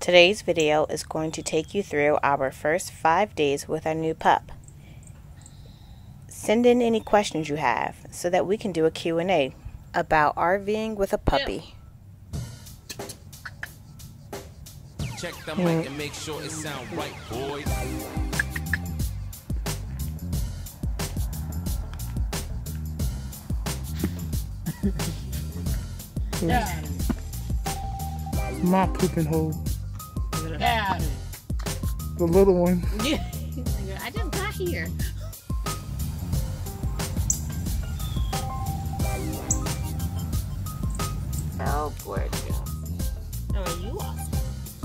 Today's video is going to take you through our first 5 days with our new pup. Send in any questions you have so that we can do a Q&A about RVing with a puppy. Check the mic and make sure it sound right, boys. Yeah. My pooping hole. Yeah. The little one. Yeah. I just got here. Oh, gorgeous. Oh, you are.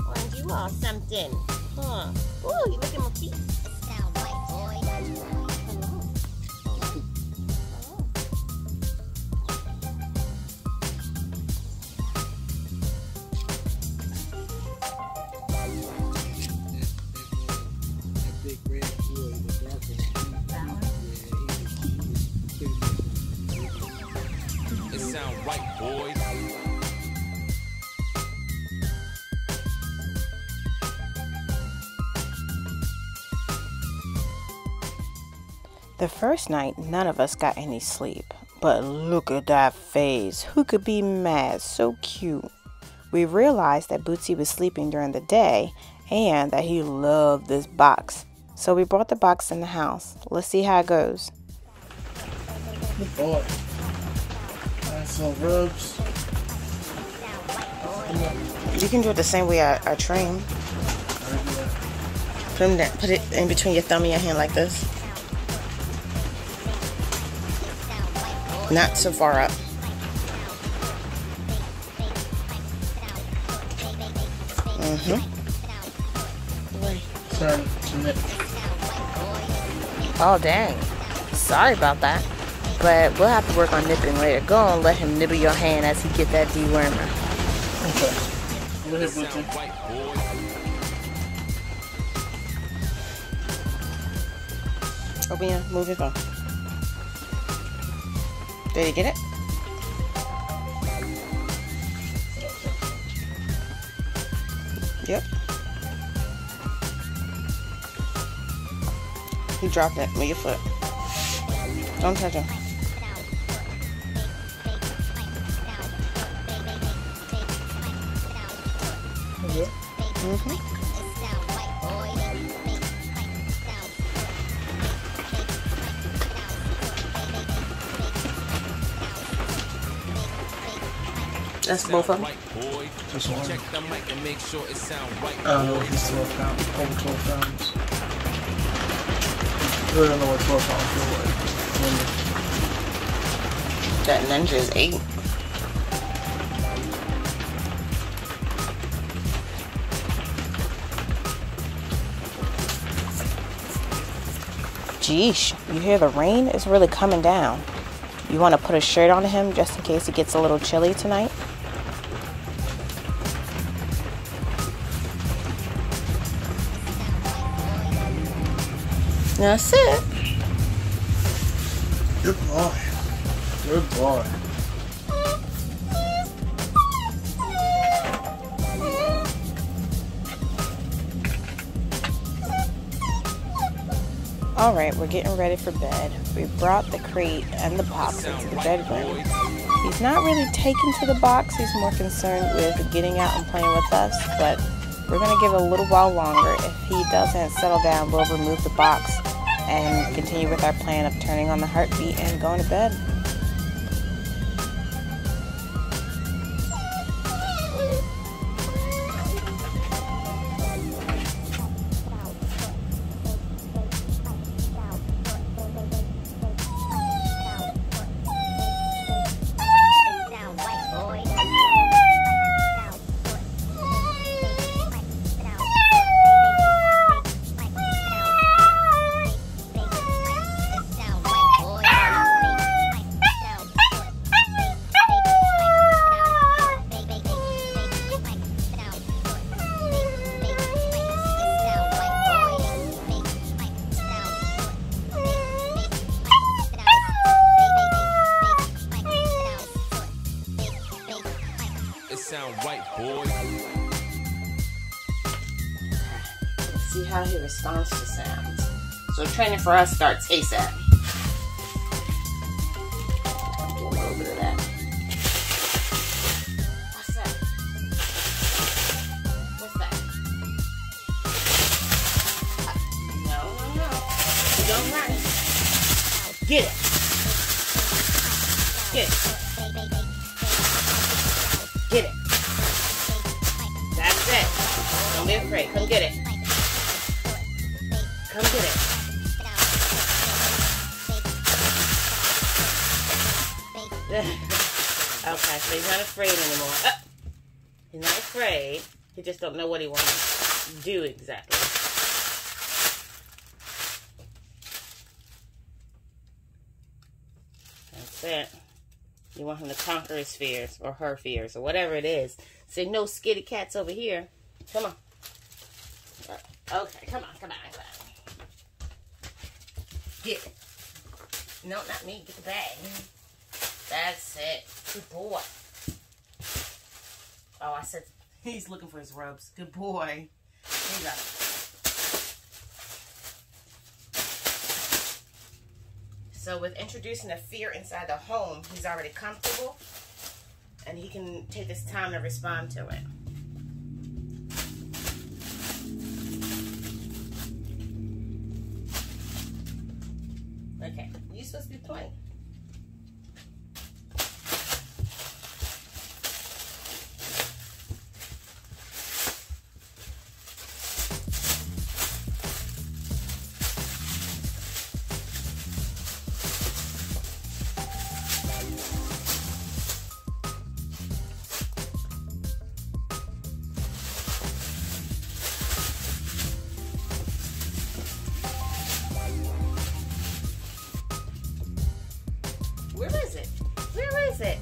Oh, you are something. Huh. Oh, you look at my feet. Sound white, boy. Hello. It sound right, boys. The first night, none of us got any sleep. But look at that face. Who could be mad? So cute. We realized that Bootsy was sleeping during the day and that he loved this box. So we brought the box in the house. Let's see how it goes. Good boy. Nice little rubs. You can do it the same way I train. Put it in between your thumb and your hand like this. Not so far up. Sorry, Oh, dang. Sorry about that. But we'll have to work on nipping later. Go on, let him nibble your hand as he get that dewormer. Okay. Go ahead, It sound Bootsy. right, boys. Open your, move your phone. Did you get it? Yep. You dropped it. Move your foot. Don't touch him. That's both of them. Right, boys. Just one. Check the mic and make sure it sound right, I don't know if he's 12 pounds, over 12 pounds. I really don't know what 12 pounds feel like. That ninja is 8. Geesh, you hear the rain? It's really coming down. You want to put a shirt on him just in case it gets a little chilly tonight? That's it. Good boy. Good boy. Alright, we're getting ready for bed. We brought the crate and the box into the bedroom. He's not really taken to the box. He's more concerned with getting out and playing with us, but we're going to give it a little while longer. If he doesn't settle down, we'll remove the box and continue with our plan of turning on the heartbeat and going to bed. See how he responds to sounds. So training for us starts ASAP. Do a little bit of that. What's that? What's that? No. You don't run. Get it. Get it. Get it. That's it. Don't be afraid. Come get it. Come get it. Okay, so he's not afraid anymore. He's not afraid. He just don't know what he wants to do exactly. That's it. You want him to conquer his fears or her fears or whatever it is. Say no skitty cats over here. Come on. Okay, come on. Get it. No, not me. Get the bag. That's it. Good boy. Oh, I said he's looking for his rubs. Good boy. Here you go. So with introducing a fear inside the home, he's already comfortable and he can take his time to respond to it. Okay, you're supposed to be playing. Where is it? Where is it?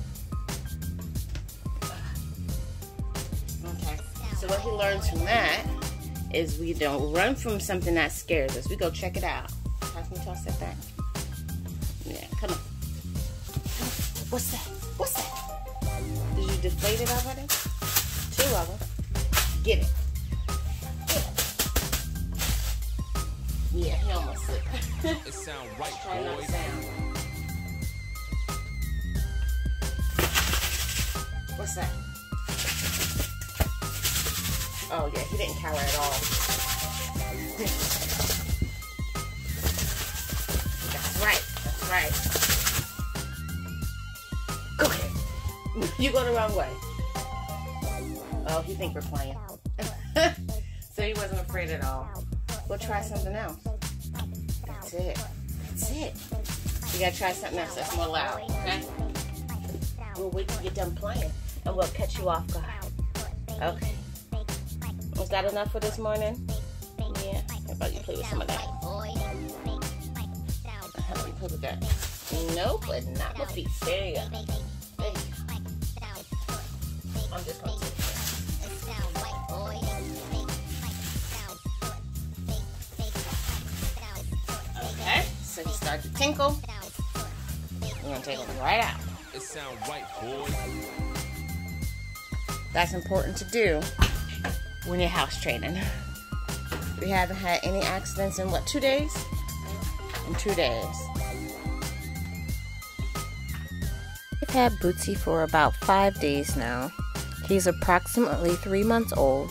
Okay, so what he learns from that is we don't run from something that scares us. We go check it out. Have me toss that back. Yeah, come on. What's that? What's that? Did you deflate it already? 2 of them. Get it. Get it. Yeah, he almost slipped. It sound right, Try not boys. sound. What's that? Oh yeah, he didn't cower at all. That's right. That's right. Go ahead. You go the wrong way. Oh, he think we're playing. So he wasn't afraid at all. We'll try something else. That's it. That's it. You gotta try something else that's more loud, okay? We'll wait till you get done playing and we'll catch you off guard. Okay. Was that enough for this morning? Yeah. How about you play with some of that? How about you play with that? Nope, but not my feet. There you go. There you go. I'm just going to take it. Okay, so you start to tinkle. We're going to take it right out. It sound right, boy. That's important to do when you're house training. We haven't had any accidents in what, 2 days? In 2 days. We've had Bootsy for about 5 days now. He's approximately 3 months old.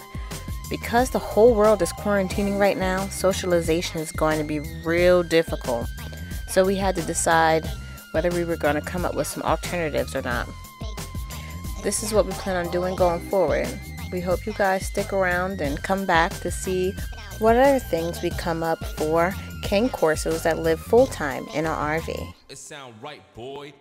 Because the whole world is quarantining right now, socialization is going to be real difficult. So we had to decide whether we were going to come up with some alternatives or not. This is what we plan on doing going forward. We hope you guys stick around and come back to see what other things we come up for King Corsos that live full-time in our RV. It sound right, boy.